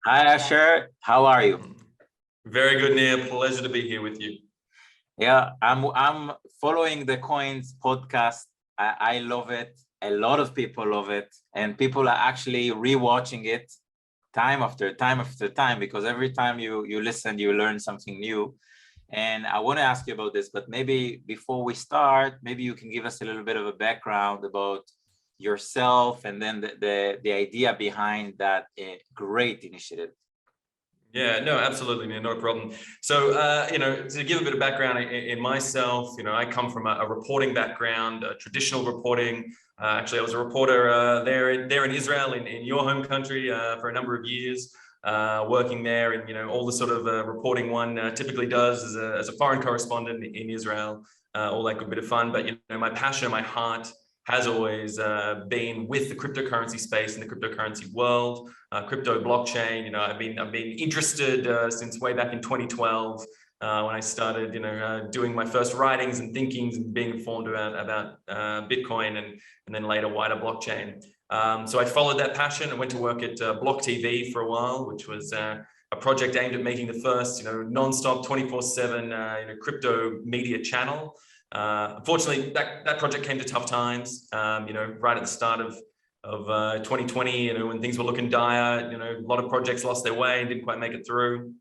Hi, Asher. How are you? Very good, Nia. Pleasure to be here with you. Yeah, I'm following the Coins podcast. I love it. A lot of people love it, and people are actually rewatching it time after time after time because every time you listen, you learn something new. And I want to ask you about this, but maybe before we start, maybe you can give us a little bit of a background about yourself and then the idea behind that great initiative. Yeah, no, absolutely, Nia, not a problem. So, to give a bit of background in myself, I come from a reporting background, traditional reporting. Actually, I was a reporter there in Israel, in your home country, for a number of years, working there, and all the sort of reporting one typically does as a foreign correspondent in Israel, all that good bit of fun. But my passion, my heart has always been with the cryptocurrency space and the cryptocurrency world. Crypto blockchain. I've been interested since way back in 2012 when I started, doing my first writings and thinkings and being informed about Bitcoin and then later wider blockchain. So I followed that passion and went to work at Block TV for a while, which was a project aimed at making the first, non-stop 24/7, crypto media channel. Unfortunately, that project came to tough times. Right at the start of 2020, when things were looking dire, a lot of projects lost their way and didn't quite make it through.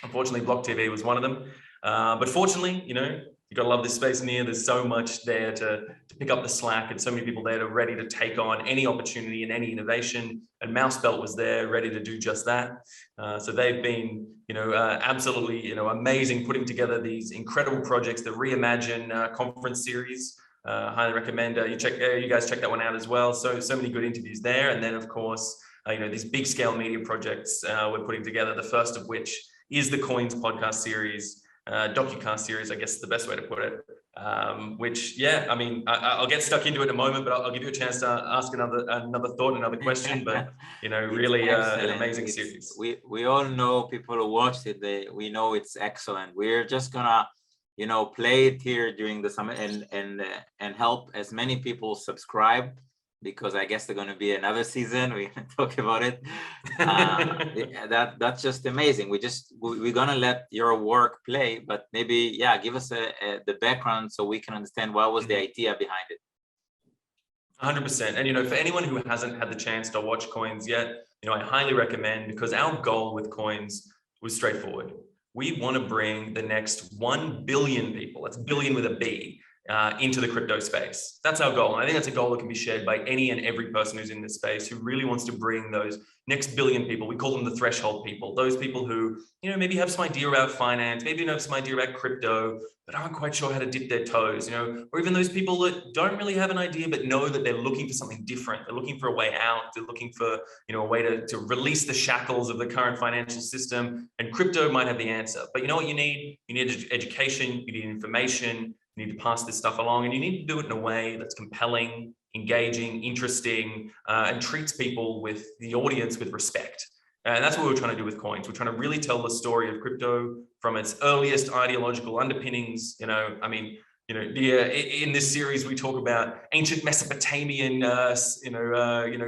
Unfortunately, Block TV was one of them. But fortunately, you got to love this space, Nia. There's so much there to pick up the slack and so many people there ready to take on any opportunity and any innovation. And Mousebelt was there ready to do just that. So they've been, absolutely, amazing putting together these incredible projects, the Reimagine conference series. Highly recommend you guys check that one out as well. So many good interviews there. And then, of course, these big scale media projects we're putting together, the first of which is the Coins podcast series. Docucast series, I guess is the best way to put it. Which, yeah, I'll get stuck into it in a moment, but I'll give you a chance to ask another thought, another question. But really, an amazing series. We all know people who watched it. We know it's excellent. We're just gonna, play it here during the summer and help as many people subscribe, because I guess there's going to be another season. We can talk about it. That's just amazing. We're going to let your work play, but maybe, give us the background so we can understand what was the idea behind it. 100%. And, for anyone who hasn't had the chance to watch Coins yet, I highly recommend, because our goal with Coins was straightforward. We want to bring the next 1 billion people, that's billion with a B, into the crypto space. That's our goal. And I think that's a goal that can be shared by any and every person who's in this space who really wants to bring those next billion people. We call them the threshold people, those people who, maybe have some idea about finance, maybe have some idea about crypto, but aren't quite sure how to dip their toes, or even those people that don't really have an idea, but know that they're looking for something different. They're looking for a way out. They're looking for, a way to release the shackles of the current financial system, and crypto might have the answer. But you know what you need? You need education, you need information, you need to pass this stuff along, and you need to do it in a way that's compelling, engaging, interesting, and treats people with the audience with respect. And that's what we're trying to do with Coins. We're trying to really tell the story of crypto from its earliest ideological underpinnings. In this series, we talk about ancient Mesopotamian,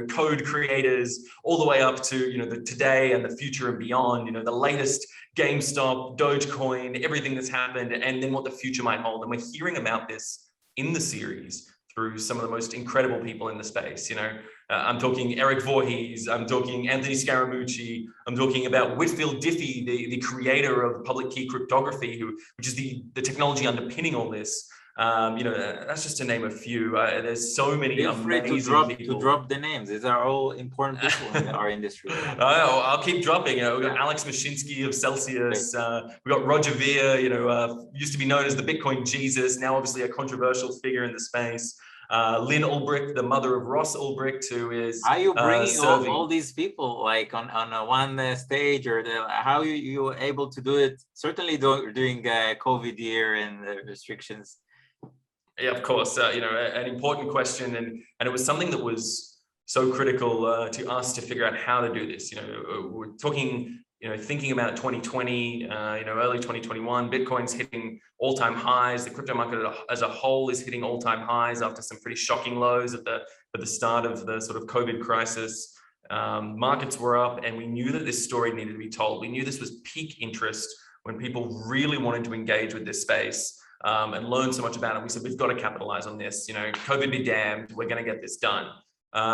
code creators, all the way up to, the today and the future and beyond, the latest GameStop, Dogecoin, everything that's happened, and then what the future might hold. And we're hearing about this in the series through some of the most incredible people in the space. I'm talking Eric Voorhees, I'm talking Anthony Scaramucci, I'm talking about Whitfield Diffie, the creator of public key cryptography, which is the technology underpinning all this. That's just to name a few. There's so many amazing people. To drop the names. These are all important people in our industry. I'll keep dropping. We've got Alex Mashinsky of Celsius. We've got Roger Ver, used to be known as the Bitcoin Jesus, now obviously a controversial figure in the space. Lynn Ulbricht, the mother of Ross Ulbricht, who is are you bringing all these people like on one stage, or how are you able to do it? Certainly during COVID year and the restrictions. Yeah, of course. An important question, and it was something that was so critical to us to figure out how to do this. We're talking, thinking about 2020, early 2021, Bitcoin's hitting all-time highs. The crypto market as a whole is hitting all-time highs after some pretty shocking lows at the start of the sort of COVID crisis. Markets were up, and we knew that this story needed to be told. We knew this was peak interest when people really wanted to engage with this space and learn so much about it. We said, we've got to capitalize on this. COVID be damned, we're going to get this done.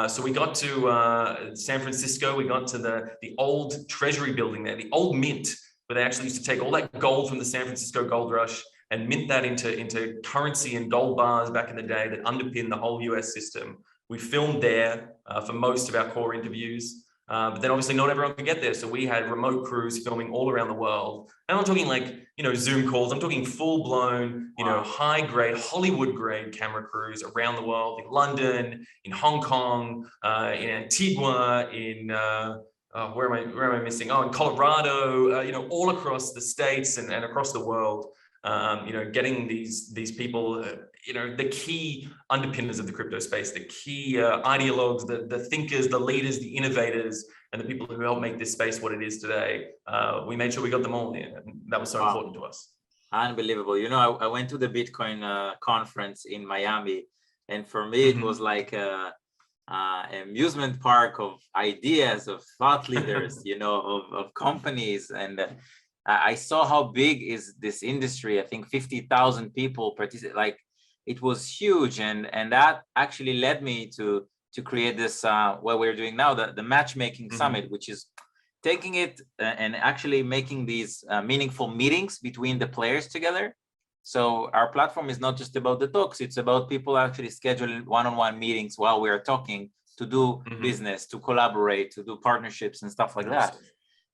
So we got to San Francisco. We got to the old Treasury building there, the old mint, where they actually used to take all that gold from the San Francisco gold rush and mint that into currency and gold bars back in the day that underpin the whole US system. We filmed there for most of our core interviews, but then obviously not everyone could get there. So we had remote crews filming all around the world. And I'm talking like, Zoom calls. I'm talking full blown, high grade, Hollywood grade camera crews around the world, in London, in Hong Kong, in Antigua, in where am I missing? Oh, in Colorado, all across the States and across the world. Getting these people, the key underpinners of the crypto space, the key ideologues, the thinkers, the leaders, the innovators, and the people who help make this space what it is today. We made sure we got them all in, and that was so important to us. Unbelievable. I went to the Bitcoin conference in Miami, and for me, it was like an amusement park of ideas, of thought leaders, of companies. And I saw how big is this industry. I think 50,000 people participate. Like, it was huge, and that actually led me to create this what we're doing now, the matchmaking summit, which is taking it and actually making these meaningful meetings between the players together. So our platform is not just about the talks; it's about people actually scheduling one-on-one meetings while we are talking to do business, to collaborate, to do partnerships and stuff like that.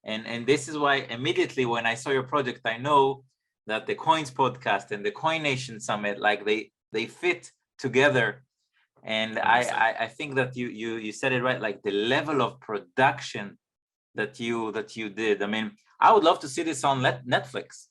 And this is why immediately when I saw your project, I know that the Coins podcast and the Coin Nation Summit, like they fit together. And I think that you said it right, like the level of production that you did. I mean, I would love to see this on Netflix.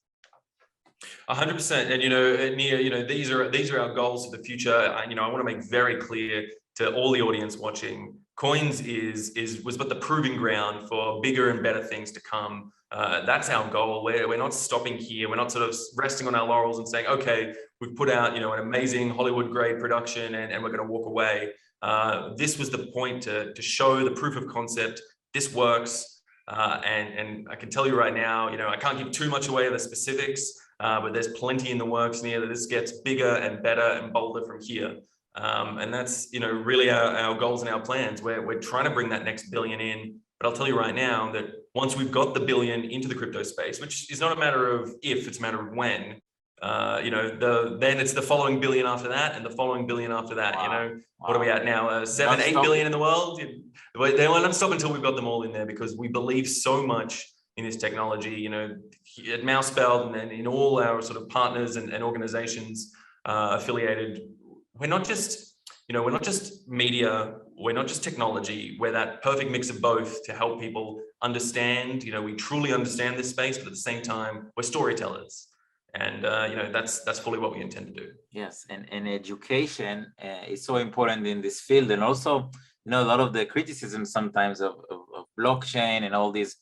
100%. And Nia, these are our goals for the future. I want to make very clear to all the audience watching, Coins was but the proving ground for bigger and better things to come. That's our goal. We're not stopping here. We're not sort of resting on our laurels and saying, okay, we've put out, an amazing Hollywood grade production and we're going to walk away. This was the point to show the proof of concept. This works. And I can tell you right now, I can't give too much away of the specifics, but there's plenty in the works near that this gets bigger and better and bolder from here. And that's, really our goals and our plans. We're trying to bring that next billion in. But I'll tell you right now that once we've got the billion into the crypto space, which is not a matter of if, it's a matter of when, then it's the following billion after that and the following billion after that. What are we at now? 7, 8 billion in the world? They won't stop until we've got them all in there, because we believe so much in this technology, at Mousebelt and in all our sort of partners and organizations affiliated. We're not just media, we're not just technology, we're that perfect mix of both to help people understand, we truly understand this space, but at the same time, we're storytellers. And, that's fully what we intend to do. Yes, and education is so important in this field. And also, a lot of the criticism sometimes of blockchain and all these,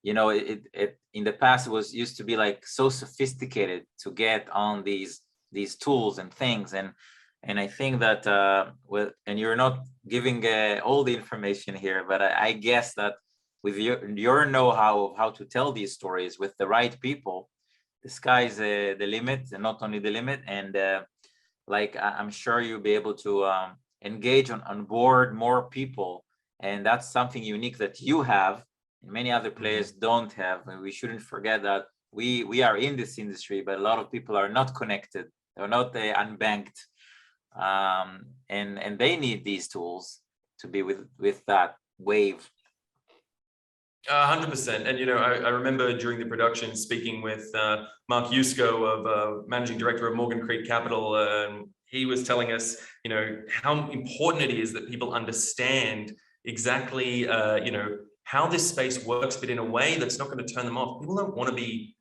it in the past it used to be like so sophisticated to get on these tools and things. And I think that, and you're not giving all the information here, but I guess that with your know-how of how to tell these stories with the right people, the sky's the limit, and not only the limit. And I'm sure you'll be able to engage on board more people. And that's something unique that you have and many other players don't have. And we shouldn't forget that we are in this industry, but a lot of people are not connected. They're not unbanked. And they need these tools to be with that wave. 100%. And, I remember during the production speaking with Mark Yusko of Managing Director of Morgan Creek Capital. He was telling us, how important it is that people understand exactly, how this space works, but in a way that's not going to turn them off. People don't want to be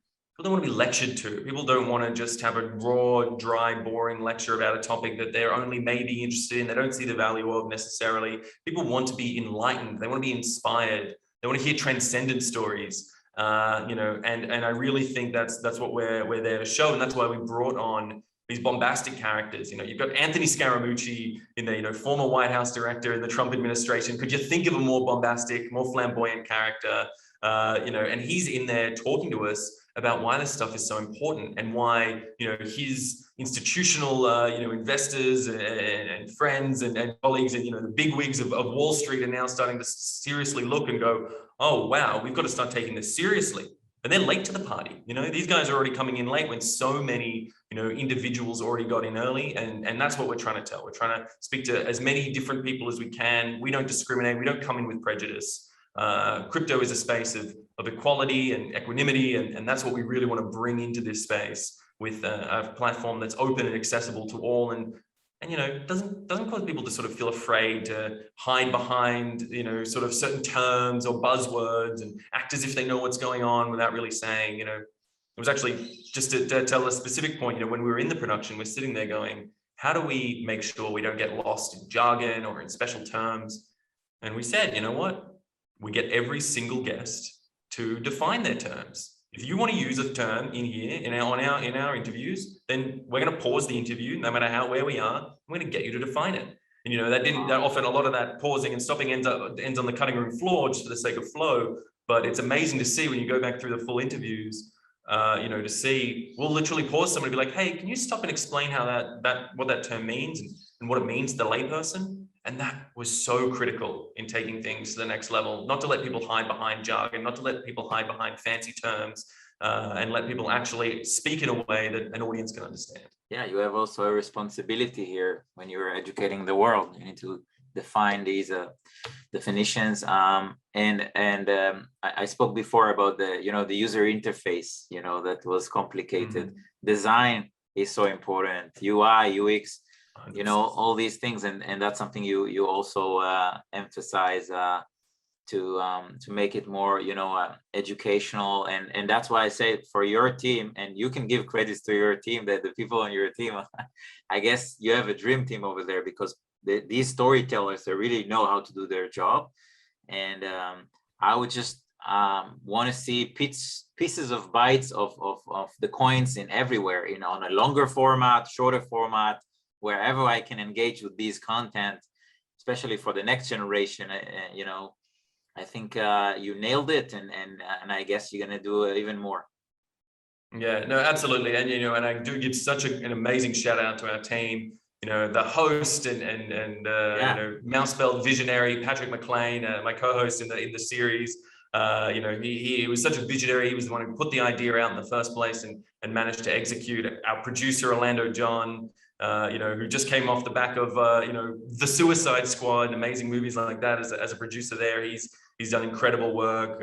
lectured to. People don't want to just have a raw, dry, boring lecture about a topic that they're only maybe interested in. They don't see the value of necessarily. People want to be enlightened. They want to be inspired. They want to hear transcendent stories. And I really think that's what we're there to show. And that's why we brought on, these bombastic characters. You know, you've got Anthony Scaramucci in there, you know, former White House director in the Trump administration. Could you think of a more bombastic, more flamboyant character? You know, and he's in there talking to us about why this stuff is so important and why, you know, his institutional, you know, investors and friends and colleagues and, you know, the bigwigs of Wall Street are now starting to seriously look and go, oh, wow, we've got to start taking this seriously. And they're late to the party. You know, these guys are already coming in late when so many, you know, individuals already got in early. And that's what we're trying to tell. We're trying to speak to as many different people as we can. We don't discriminate. We don't come in with prejudice. Crypto is a space of equality and equanimity, and that's what we really want to bring into this space with a platform that's open and accessible to all, and you know, doesn't cause people to sort of feel afraid to hide behind, you know, sort of certain terms or buzzwords and act as if they know what's going on without really saying. You know, it was actually just to tell a specific point. You know, when we were in the production, we're sitting there going, how do we make sure we don't get lost in jargon or in special terms? And we said, you know what? We get every single guest to define their terms. If you want to use a term in here in our interviews, then we're going to pause the interview, no matter where we are. We're going to get you to define it. And you know, that often a lot of that pausing and stopping ends on the cutting room floor just for the sake of flow. But it's amazing to see when you go back through the full interviews. You know, to see, we'll literally pause someone and be like, hey, can you stop and explain how what that term means and what it means to the layperson? And that was so critical in taking things to the next level, not to let people hide behind jargon, not to let people hide behind fancy terms, and let people actually speak in a way that an audience can understand. Yeah, you have also a responsibility here when you're educating the world. You need to define these definitions. I spoke before about the user interface, you know, that was complicated. Mm-hmm. Design is so important. UI, UX. 100%. You know, all these things, and that's something you also emphasize to make it more, you know, educational, and that's why I say for your team, and you can give credits to your team, that the people on your team, I guess you have a dream team over there, because these storytellers, they really know how to do their job, and I would just want to see pieces of bites of the coins in everywhere, you know, on a longer format, shorter format, wherever I can engage with these content, especially for the next generation. You know, I think you nailed it, and I guess you're gonna do even more. Yeah, no, absolutely, and you know, and I do give such an amazing shout out to our team. You know, the host and you know, mouse belt visionary Patrick McLean, my co-host in the series. You know, he was such a visionary. He was the one who put the idea out in the first place and managed to execute. Our producer Orlando John, you know, who just came off the back of you know, The Suicide Squad, amazing movies like that as a producer there. He's done incredible work.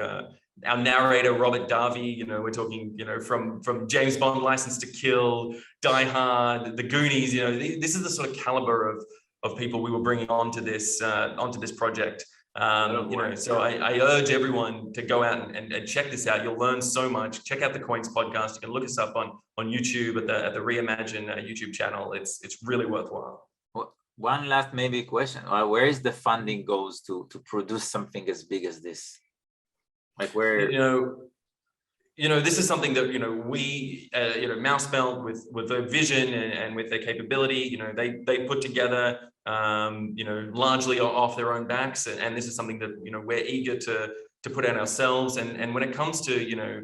Our narrator Robert Davi, you know, we're talking, you know, from James Bond, License to Kill, Die Hard, The Goonies. You know, this is the sort of caliber of people we were bringing onto this project. You know, so I urge everyone to go out and check this out. You'll learn so much. Check out the Coins podcast. You can look us up on YouTube at the Reimagine YouTube channel. It's really worthwhile. Well, one last maybe question: where is the funding goes to produce something as big as this? Like where? You know, this is something that, you know, we, you know, Mousebelt with their vision and with their capability, you know, they put together, you know, largely off their own backs. And this is something that, you know, we're eager to put out ourselves. And when it comes to, you know,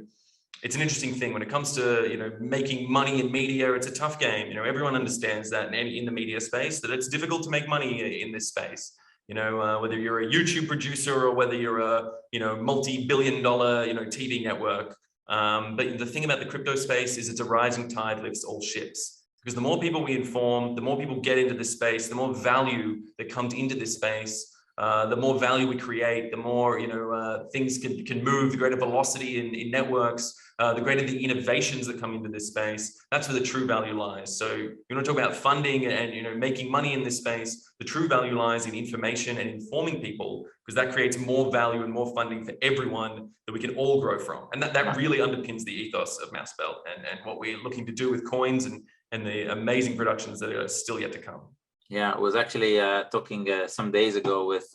it's an interesting thing when it comes to, you know, making money in media, it's a tough game. You know, everyone understands that in the media space, that it's difficult to make money in this space. You know, whether you're a YouTube producer or whether you're a, you know, multi-billion-dollar, you know, TV network. But the thing about the crypto space is it's a rising tide lifts all ships, because the more people we inform, the more people get into this space, the more value that comes into this space, the more value we create, the more, you know, things can move, the greater velocity in networks, the greater the innovations that come into this space. That's where the true value lies. So you want to talk about funding and, you know, making money in this space, the true value lies in information and informing people, because that creates more value and more funding for everyone that we can all grow from. And that really underpins the ethos of Mousebelt and what we're looking to do with coins and the amazing productions that are still yet to come. Yeah, I was actually talking some days ago with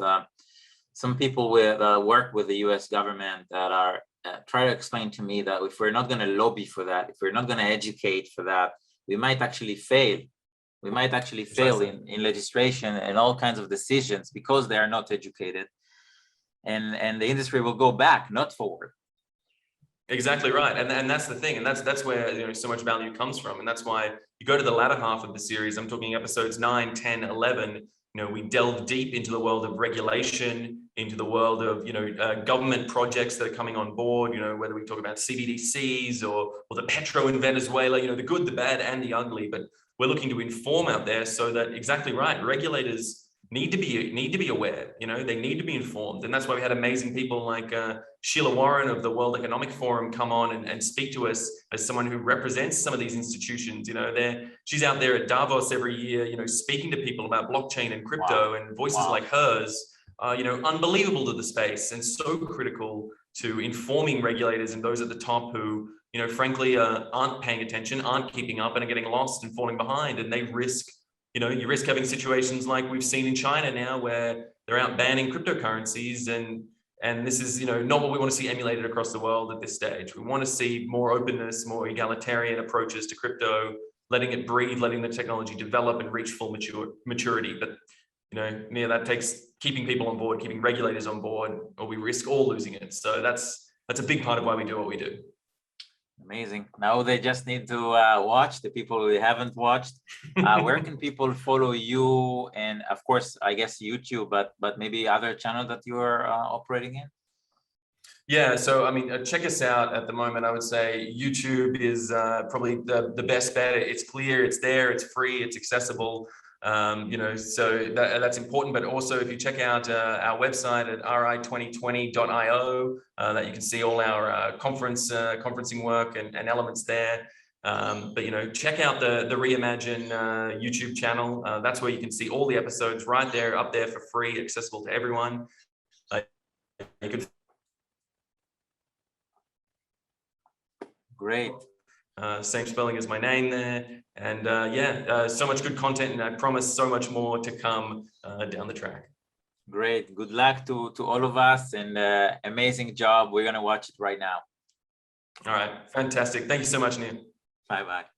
some people with work with the U.S. government that are trying to explain to me that if we're not going to lobby for that, if we're not going to educate for that, we might actually fail. We might actually fail in legislation and all kinds of decisions because they are not educated. And the industry will go back, not forward. Exactly right. And that's the thing. And that's where, you know, so much value comes from. And that's why you go to the latter half of the series. I'm talking episodes 9, 10, 11. You know, we delve deep into the world of regulation, into the world of, you know, government projects that are coming on board, you know, whether we talk about CBDCs or the petro in Venezuela, you know, the good, the bad, and the ugly. But we're looking to inform out there so that, exactly right, regulators need to be aware, you know, they need to be informed. And that's why we had amazing people like Sheila Warren of the World Economic Forum come on and speak to us as someone who represents some of these institutions. You know, she's out there at Davos every year, you know, speaking to people about blockchain and crypto. Wow. And voices like hers are, you know, unbelievable to the space and so critical to informing regulators and those at the top who, you know, frankly, aren't paying attention, aren't keeping up, and are getting lost and falling behind. And they risk, you know, you risk having situations like we've seen in China now, where they're out banning cryptocurrencies, and this is, you know, not what we want to see emulated across the world at this stage. We want to see more openness, more egalitarian approaches to crypto, letting it breathe, letting the technology develop and reach full maturity. But, you know, Nia, that takes keeping people on board, keeping regulators on board, or we risk all losing it. So that's a big part of why we do what we do. Amazing. Now they just need to watch, the people who haven't watched. Where can people follow you? And of course, I guess YouTube, but maybe other channel that you are operating in? Yeah, so I mean, check us out at the moment. I would say YouTube is probably the best bet. It's clear, it's there, it's free, it's accessible. You know, so that's important. But also, if you check out our website at ri2020.io, that you can see all our conferencing work and elements there. But, you know, check out the Reimagine YouTube channel. That's where you can see all the episodes right there, up there for free, accessible to everyone. You can. Great. Same spelling as my name there. And yeah, so much good content, and I promise so much more to come down the track. Great. Good luck to all of us, and amazing job. We're going to watch it right now. All right. Fantastic. Thank you so much, Nia. Bye-bye.